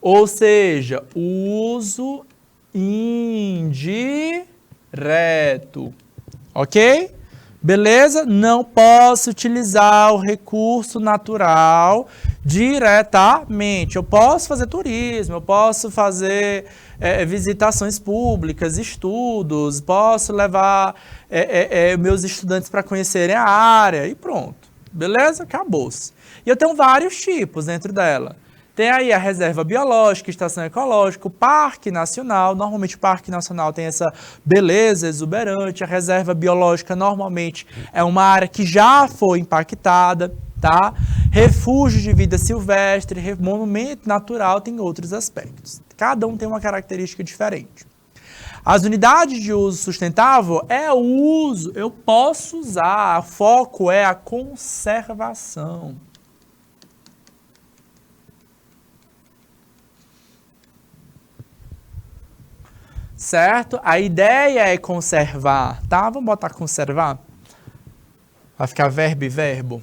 ou seja, uso indireto, ok? Beleza? Não posso utilizar o recurso natural diretamente. Eu posso fazer turismo, eu posso fazer visitações públicas, estudos, posso levar meus estudantes para conhecerem a área e pronto. Beleza? Acabou-se. E eu tenho vários tipos dentro dela. Tem aí a reserva biológica, estação ecológica, o parque nacional. Normalmente o parque nacional tem essa beleza exuberante. A reserva biológica normalmente é uma área que já foi impactada, tá? Refúgio de vida silvestre, monumento natural tem outros aspectos. Cada um tem uma característica diferente. As unidades de uso sustentável é o uso, eu posso usar, o foco é a conservação. Certo? A ideia é conservar, tá? Vamos botar conservar? Vai ficar verbo e verbo.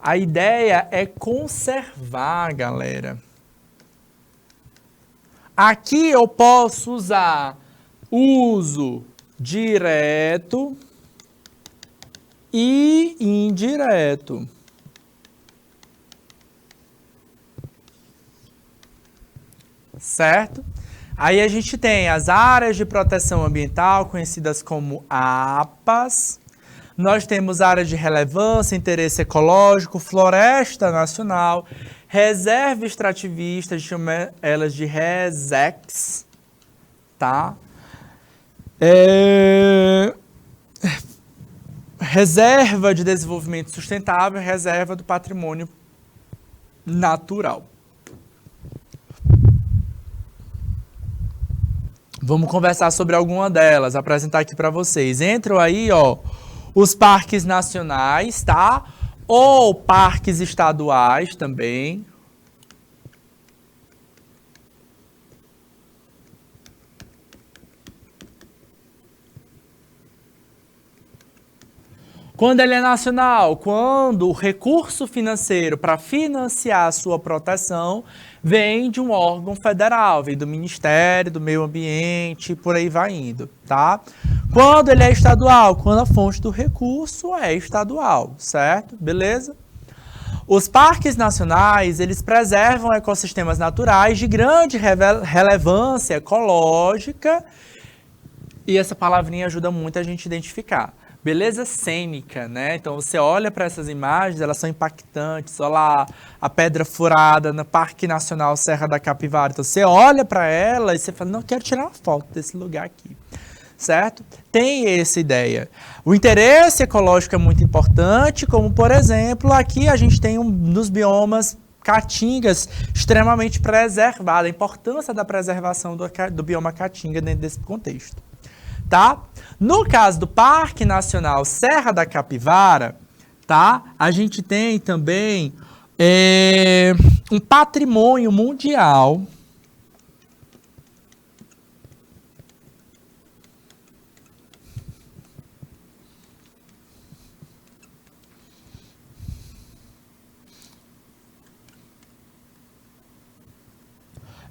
A ideia é conservar, galera. Aqui eu posso usar uso direto e indireto. certo? Aí a gente tem as áreas de proteção ambiental, conhecidas como APAs. Nós temos áreas de relevância, interesse ecológico, floresta nacional, reserva extrativista, a gente chama elas de RESEX, tá? Reserva de desenvolvimento sustentável, reserva do patrimônio natural. Vamos conversar sobre alguma delas, apresentar aqui para vocês. Entram aí, ó, os parques nacionais, tá? Ou parques estaduais também. Quando ele é nacional, quando o recurso financeiro para financiar a sua proteção vem de um órgão federal, vem do Ministério do Meio Ambiente, por aí vai indo, tá? Quando ele é estadual, quando a fonte do recurso é estadual, certo? Beleza? Os parques nacionais, eles preservam ecossistemas naturais de grande relevância ecológica, e essa palavrinha ajuda muito a gente identificar. Beleza cênica, né? Então você olha para essas imagens, elas são impactantes. Olha lá a pedra furada no Parque Nacional Serra da Capivara. Então você olha para ela e você fala, não, quero tirar uma foto desse lugar aqui, certo? Tem essa ideia. O interesse ecológico é muito importante, como por exemplo, aqui a gente tem dos biomas caatingas extremamente preservado, a importância da preservação do bioma caatinga dentro desse contexto. Tá? No caso do Parque Nacional Serra da Capivara, tá? A gente tem também um patrimônio mundial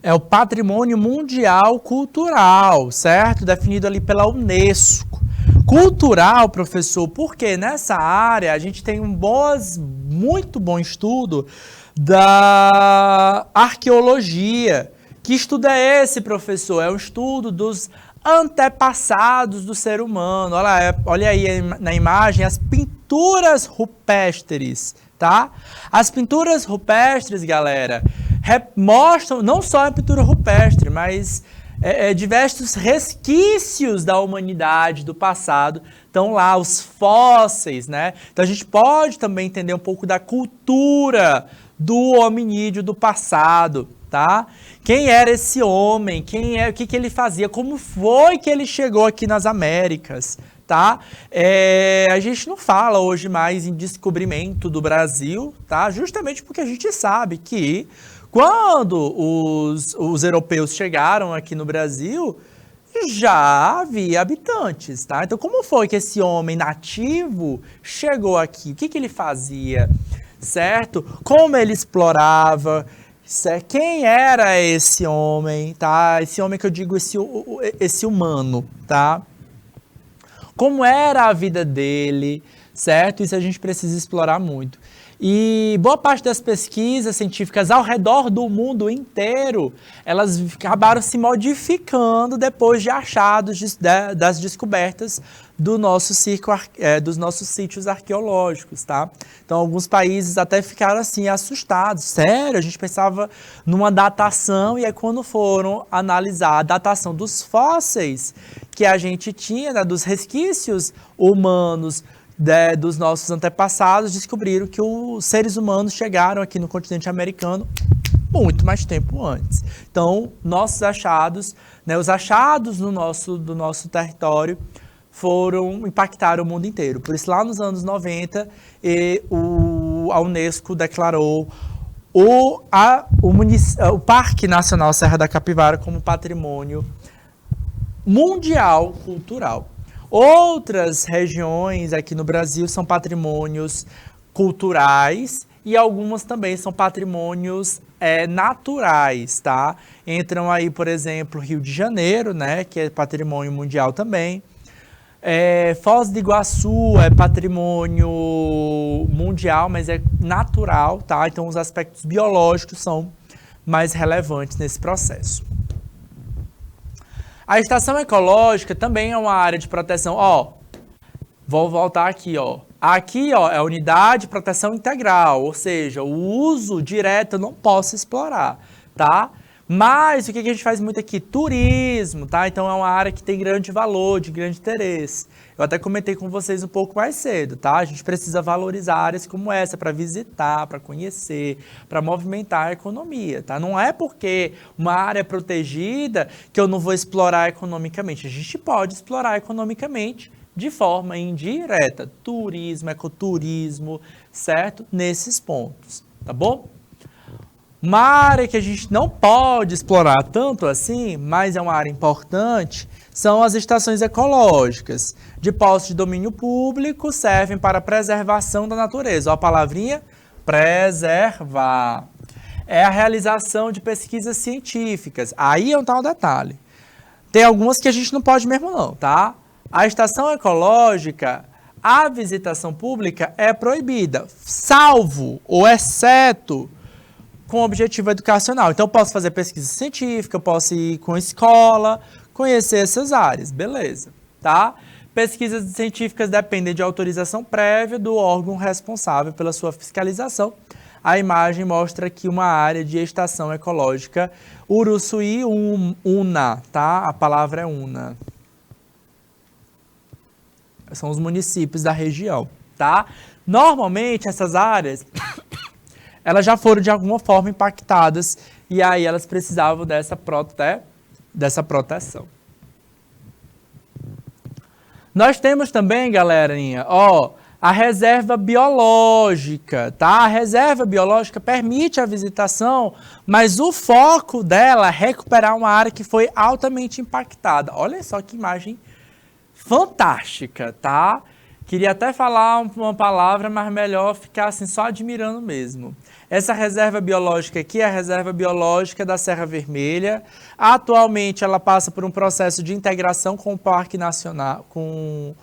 é o Patrimônio Mundial Cultural, certo? Definido ali pela Unesco. Cultural, professor, porque nessa área a gente tem muito bom estudo da arqueologia. Que estudo é esse, professor? É o estudo dos antepassados do ser humano. Olha aí na imagem as pinturas rupestres, tá? As pinturas rupestres, galera, mostram não só a pintura rupestre, mas diversos resquícios da humanidade, do passado. Estão lá os fósseis, né? Então a gente pode também entender um pouco da cultura do hominídeo do passado, tá? Quem era esse homem? O que ele fazia? Como foi que ele chegou aqui nas Américas? Tá? A gente não fala hoje mais em descobrimento do Brasil, tá? Justamente porque a gente sabe que quando os europeus chegaram aqui no Brasil, já havia habitantes, tá? Então, como foi que esse homem nativo chegou aqui? O que ele fazia, certo? Como ele explorava? Certo? Quem era esse homem, tá? Esse homem que eu digo, esse humano, tá? Como era a vida dele, certo? Isso a gente precisa explorar muito. E boa parte das pesquisas científicas ao redor do mundo inteiro, elas acabaram se modificando depois de achados das descobertas dos nossos sítios arqueológicos, tá? Então, alguns países até ficaram assim, assustados. Sério, a gente pensava numa datação, e aí quando foram analisar a datação dos fósseis que a gente tinha, né, dos resquícios humanos, dos nossos antepassados, descobriram que os seres humanos chegaram aqui no continente americano muito mais tempo antes. Então, nossos achados, né, os achados do nosso território impactaram o mundo inteiro. Por isso, lá nos anos 90, a Unesco declarou o Parque Nacional Serra da Capivara como patrimônio mundial cultural. Outras regiões aqui no Brasil são patrimônios culturais e algumas também são patrimônios naturais, tá? Entram aí, por exemplo, Rio de Janeiro, né, que é patrimônio mundial também. Foz do Iguaçu é patrimônio mundial, mas é natural, tá? Então os aspectos biológicos são mais relevantes nesse processo. A estação ecológica também é uma área de proteção. Ó, vou voltar aqui, ó. Aqui, ó, é a unidade de proteção integral, ou seja, o uso direto eu não posso explorar, tá? Mas o que a gente faz muito aqui? Turismo, tá? Então é uma área que tem grande valor, de grande interesse. Eu até comentei com vocês um pouco mais cedo, tá? A gente precisa valorizar áreas como essa para visitar, para conhecer, para movimentar a economia, tá? Não é porque uma área é protegida que eu não vou explorar economicamente. A gente pode explorar economicamente de forma indireta. Turismo, ecoturismo, certo? Nesses pontos, tá bom? Uma área que a gente não pode explorar tanto assim, mas é uma área importante, são as estações ecológicas. De posse de domínio público, servem para a preservação da natureza. Ó a palavrinha, preservar. É a realização de pesquisas científicas. Aí é um tal detalhe. Tem algumas que a gente não pode mesmo não, tá? A estação ecológica, a visitação pública é proibida, salvo ou exceto com objetivo educacional. Então, eu posso fazer pesquisa científica, eu posso ir com escola, conhecer essas áreas, beleza, tá? Pesquisas científicas dependem de autorização prévia do órgão responsável pela sua fiscalização. A imagem mostra aqui uma área de estação ecológica Uruçuí Una, tá? A palavra é Una. São os municípios da região, tá? Normalmente, essas áreas elas já foram de alguma forma impactadas e aí elas precisavam dessa proteção. Nós temos também, galerinha, ó, a reserva biológica, tá? A reserva biológica permite a visitação, mas o foco dela é recuperar uma área que foi altamente impactada. Olha só que imagem fantástica, tá? Queria até falar uma palavra, mas melhor ficar assim só admirando mesmo. Essa reserva biológica aqui é a reserva biológica da Serra Vermelha. Atualmente ela passa por um processo de integração com o Parque Nacional, com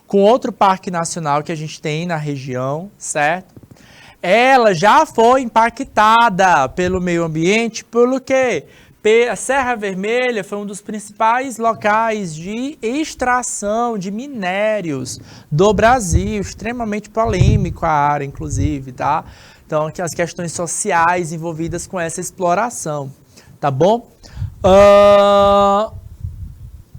outro parque nacional que a gente tem na região, certo? Ela já foi impactada pelo meio ambiente, pelo quê? A Serra Vermelha foi um dos principais locais de extração de minérios do Brasil, extremamente polêmico a área, inclusive, tá? Então, aqui as questões sociais envolvidas com essa exploração, tá bom?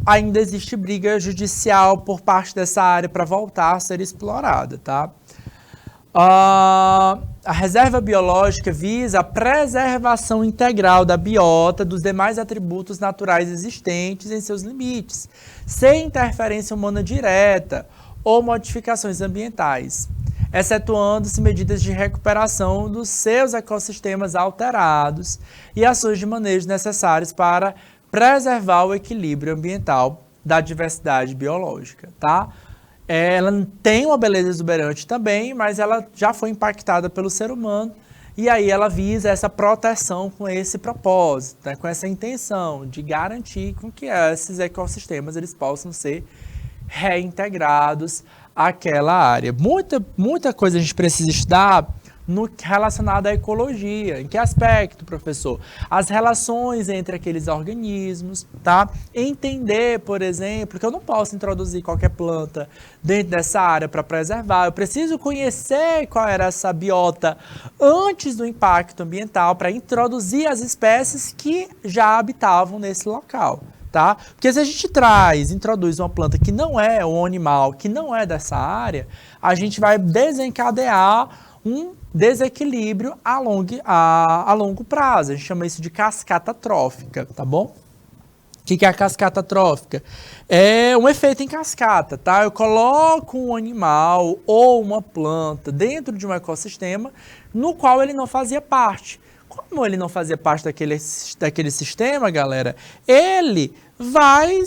Ainda existe briga judicial por parte dessa área para voltar a ser explorada, tá? A reserva biológica visa a preservação integral da biota dos demais atributos naturais existentes em seus limites, sem interferência humana direta ou modificações ambientais, excetuando-se medidas de recuperação dos seus ecossistemas alterados e ações de manejo necessárias para preservar o equilíbrio ambiental da diversidade biológica, tá? Ela tem uma beleza exuberante também, mas ela já foi impactada pelo ser humano e aí ela visa essa proteção com esse propósito, né, com essa intenção de garantir com que esses ecossistemas eles possam ser reintegrados àquela área. Muita coisa a gente precisa estudar relacionado à ecologia. Em que aspecto, professor? As relações entre aqueles organismos, tá? Entender, por exemplo, que eu não posso introduzir qualquer planta dentro dessa área para preservar. Eu preciso conhecer qual era essa biota antes do impacto ambiental para introduzir as espécies que já habitavam nesse local. Tá? Porque se a gente introduz uma planta que não é um animal, que não é dessa área, a gente vai desencadear um desequilíbrio a longo prazo. A gente chama isso de cascata trófica, tá bom? O que é a cascata trófica? É um efeito em cascata, tá? Eu coloco um animal ou uma planta dentro de um ecossistema no qual ele não fazia parte. Como ele não fazia parte daquele sistema, galera, ele vai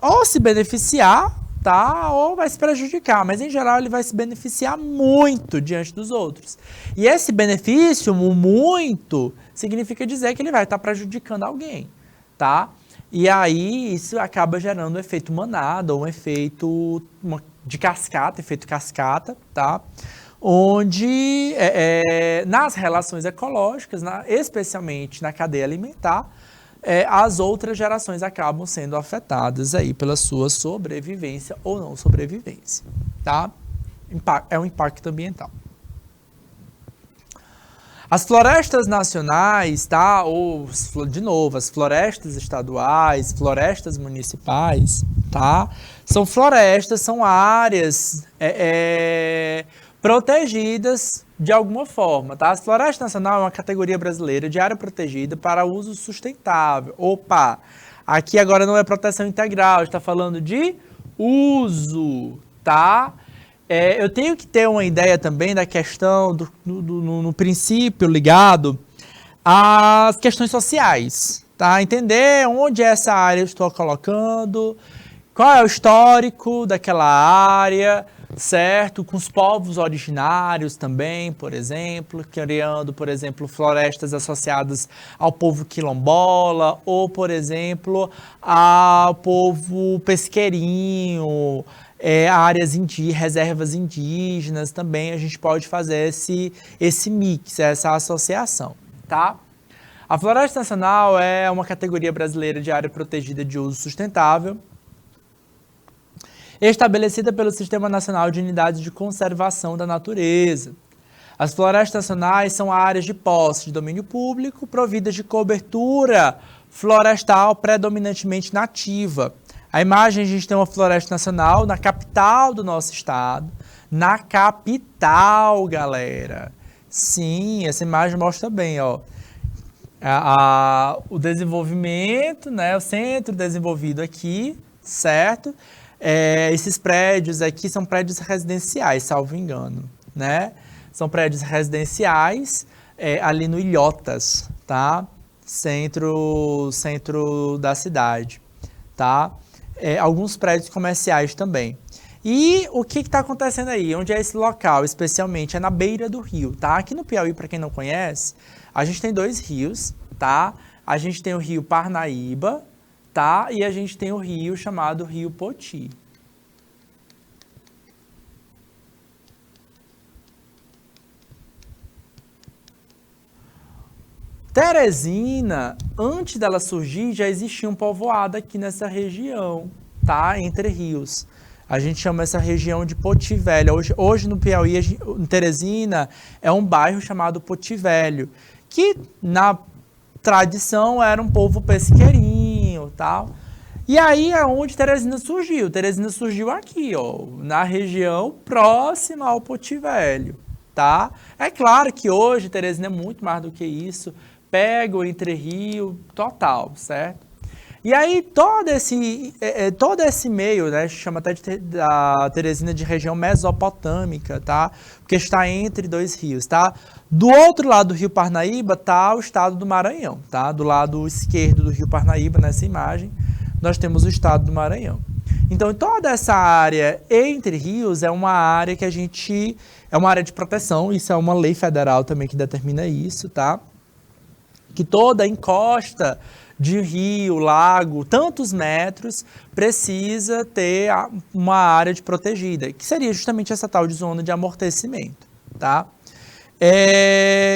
ou se beneficiar, tá? Ou vai se prejudicar, mas em geral ele vai se beneficiar muito diante dos outros. E esse benefício, muito, significa dizer que ele vai estar prejudicando alguém, tá? E aí isso acaba gerando um efeito manada, ou um efeito de cascata, efeito cascata, tá? Onde nas relações ecológicas, especialmente na cadeia alimentar, as outras gerações acabam sendo afetadas aí pela sua sobrevivência ou não sobrevivência, tá? É um impacto ambiental. As florestas nacionais, tá? Ou, de novo, as florestas estaduais, florestas municipais, tá? São florestas, são áreas protegidas de alguma forma, tá? As florestas nacionais é uma categoria brasileira de área protegida para uso sustentável. Opa! Aqui agora não é proteção integral, está falando de uso, tá? Eu tenho que ter uma ideia também da questão no princípio ligado às questões sociais, tá? Entender onde essa área eu estou colocando, qual é o histórico daquela área, certo? Com os povos originários também, por exemplo, criando, por exemplo, florestas associadas ao povo quilombola ou, por exemplo, ao povo pesqueirinho, áreas reservas indígenas também, a gente pode fazer esse mix, essa associação, tá? A Floresta Nacional é uma categoria brasileira de área protegida de uso sustentável, estabelecida pelo Sistema Nacional de Unidades de Conservação da Natureza. As florestas nacionais são áreas de posse de domínio público, providas de cobertura florestal predominantemente nativa. A imagem, a gente tem uma floresta nacional na capital do nosso estado. Na capital, galera. Sim, essa imagem mostra bem, ó. O desenvolvimento, né? O centro desenvolvido aqui, certo? Esses prédios aqui são prédios residenciais, salvo engano, né? São prédios residenciais ali no Ilhotas, tá? Centro da cidade, tá? Alguns prédios comerciais também. E o que está acontecendo aí? Onde é esse local, especialmente? É na beira do rio, tá? Aqui no Piauí, para quem não conhece, a gente tem 2 rios, tá? A gente tem o rio Parnaíba, tá? E a gente tem o rio chamado Rio Poti. Teresina, antes dela surgir, já existia um povoado aqui nessa região, tá? Entre rios. A gente chama essa região de Poti Velho. Hoje no Piauí, em Teresina, é um bairro chamado Poti Velho, que na tradição era um povo pesqueirinho, tal. E aí é onde Teresina surgiu. Teresina surgiu aqui, ó, na região próxima ao Poti Velho, tá? É claro que hoje Teresina é muito mais do que isso. Pega o Entre Rio total, certo? E aí todo esse meio, né, chama até da Teresina de região mesopotâmica, tá? Porque está entre 2 rios, tá? Do outro lado do Rio Parnaíba tá o estado do Maranhão, tá? Do lado esquerdo do Rio Parnaíba, nessa imagem, nós temos o estado do Maranhão. Então, toda essa área entre rios é uma área que é uma área de proteção, isso é uma lei federal também que determina isso, tá? Que toda encosta de rio, lago, tantos metros, precisa ter uma área de protegida, que seria justamente essa tal de zona de amortecimento, tá?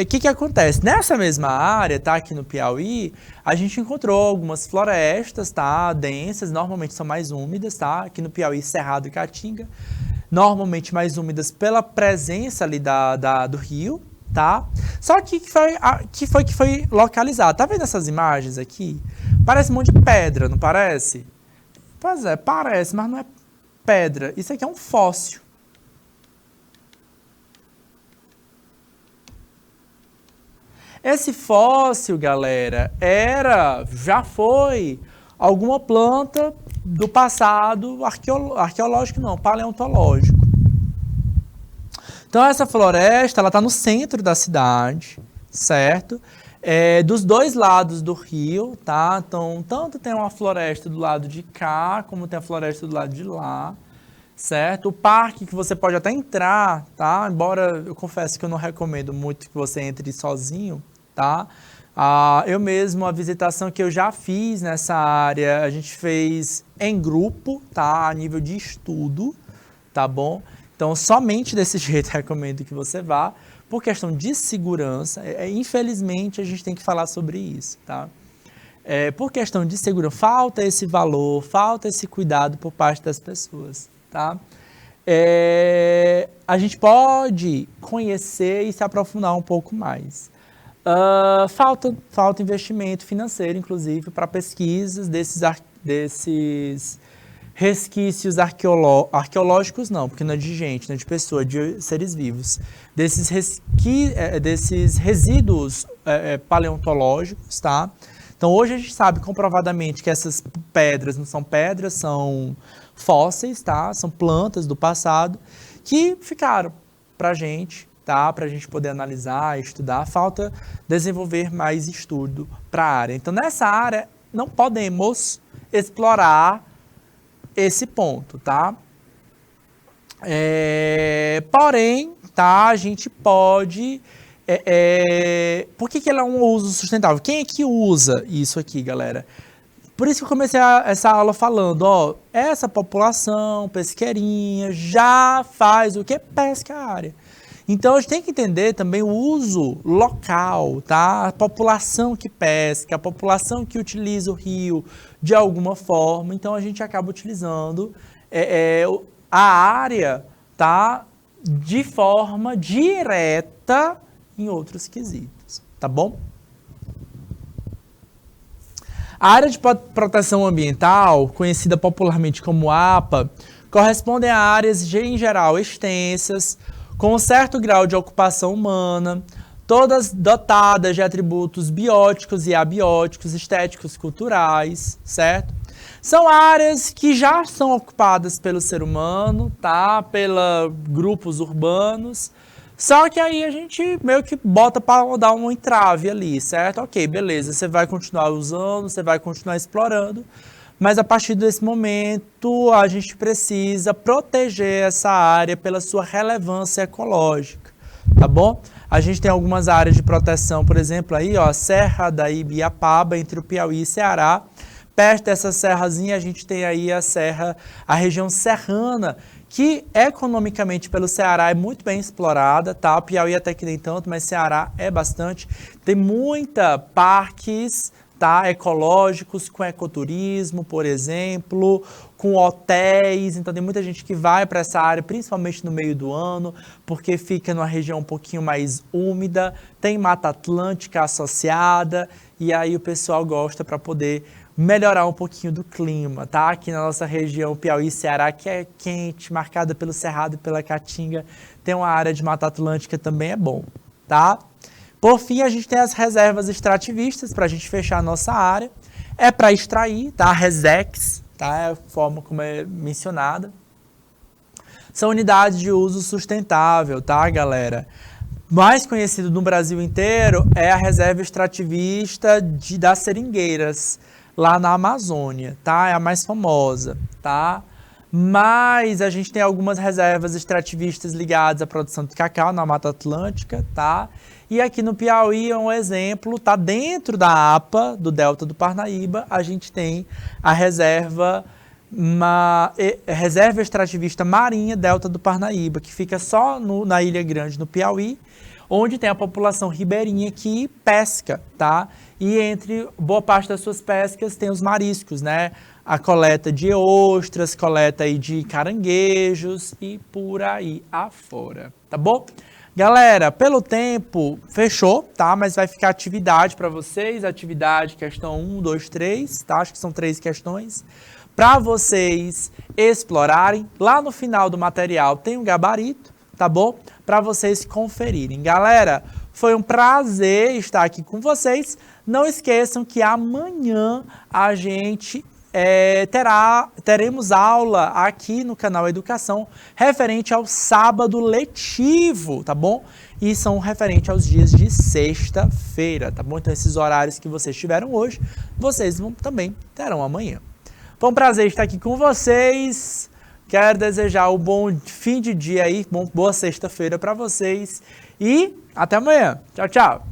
Que acontece? Nessa mesma área, tá, aqui no Piauí, a gente encontrou algumas florestas, tá, densas, normalmente são mais úmidas, tá? Aqui no Piauí, Cerrado e Caatinga, normalmente mais úmidas pela presença ali do rio, tá? Só que foi localizado. Tá vendo essas imagens aqui? Parece um monte de pedra, não parece? Pois é, parece, mas não é pedra. Isso aqui é um fóssil. Esse fóssil, galera, já foi alguma planta do passado arqueológico não, paleontológico. Então, essa floresta, ela está no centro da cidade, certo? Dos 2 lados do rio, tá? Então, tanto tem uma floresta do lado de cá, como tem a floresta do lado de lá, certo? O parque que você pode até entrar, tá? Embora eu confesso que eu não recomendo muito que você entre sozinho, tá? Eu mesmo, a visitação que eu já fiz nessa área, a gente fez em grupo, tá? A nível de estudo, tá bom? Então, somente desse jeito recomendo que você vá, por questão de segurança. Infelizmente, a gente tem que falar sobre isso, tá? por questão de segurança, falta esse valor, falta esse cuidado por parte das pessoas, tá? A gente pode conhecer e se aprofundar um pouco mais. Falta investimento financeiro, inclusive, para pesquisas desses resquícios arqueológicos, não, porque não é de gente, não é de pessoa, é de seres vivos. Desses resíduos paleontológicos, tá? Então, hoje a gente sabe comprovadamente que essas pedras não são pedras, são fósseis, tá? São plantas do passado que ficaram pra gente, tá? Pra gente poder analisar, estudar. Falta desenvolver mais estudo para a área. Então, nessa área, não podemos explorar esse ponto, tá? Porém, tá? A gente pode... por que ela é um uso sustentável? Quem é que usa isso aqui, galera? Por isso que eu comecei essa aula falando, ó, essa população pesqueirinha já faz o que? Pesca a área. Então, a gente tem que entender também o uso local, tá? A população que pesca, a população que utiliza o rio de alguma forma. Então, a gente acaba utilizando a área, tá? De forma direta em outros quesitos, tá bom? A área de proteção ambiental, conhecida popularmente como APA, corresponde a áreas, em geral, extensas, com um certo grau de ocupação humana, todas dotadas de atributos bióticos e abióticos, estéticos, culturais, certo? São áreas que já são ocupadas pelo ser humano, tá? Pelos grupos urbanos, só que aí a gente meio que bota para dar um entrave ali, certo? Ok, beleza, você vai continuar usando, você vai continuar explorando, mas a partir desse momento a gente precisa proteger essa área pela sua relevância ecológica, tá bom? A gente tem algumas áreas de proteção, por exemplo, aí, ó, a Serra da Ibiapaba, entre o Piauí e Ceará. Perto dessa serrazinha a gente tem aí a região serrana, que economicamente pelo Ceará é muito bem explorada, tá? O Piauí até que nem tanto, mas Ceará é bastante. Tem muita parques, tá? Ecológicos, com ecoturismo, por exemplo, com hotéis. Então tem muita gente que vai para essa área, principalmente no meio do ano, porque fica numa região um pouquinho mais úmida, tem Mata Atlântica associada, e aí o pessoal gosta para poder melhorar um pouquinho do clima, tá? Aqui na nossa região Piauí e Ceará, que é quente, marcada pelo Cerrado e pela Caatinga, tem uma área de Mata Atlântica, também é bom, tá? Por fim, a gente tem as reservas extrativistas, para a gente fechar a nossa área. É para extrair, tá? Resex, tá? É a forma como é mencionada. São unidades de uso sustentável, tá, galera? Mais conhecido no Brasil inteiro é a reserva extrativista das Seringueiras, lá na Amazônia, tá? É a mais famosa, tá? Mas a gente tem algumas reservas extrativistas ligadas à produção de cacau na Mata Atlântica, tá? E aqui no Piauí é um exemplo, tá? Dentro da APA, do Delta do Parnaíba, a gente tem a reserva extrativista marinha Delta do Parnaíba, que fica só na Ilha Grande, no Piauí, onde tem a população ribeirinha que pesca, tá? E entre boa parte das suas pescas tem os mariscos, né? A coleta de ostras, coleta aí de caranguejos e por aí afora, tá bom? Galera, pelo tempo, fechou, tá? Mas vai ficar atividade para vocês, atividade questão 1, 2, 3, tá? Acho que são 3 questões, para vocês explorarem. Lá no final do material tem um gabarito, tá bom? Para vocês conferirem. Galera, foi um prazer estar aqui com vocês. Não esqueçam que amanhã a gente teremos aula aqui no canal Educação referente ao sábado letivo, tá bom? E são referente aos dias de sexta-feira, tá bom? Então esses horários que vocês tiveram hoje, vocês também terão amanhã. Foi um prazer estar aqui com vocês. Quero desejar um bom fim de dia aí, boa sexta-feira para vocês e até amanhã. Tchau, tchau.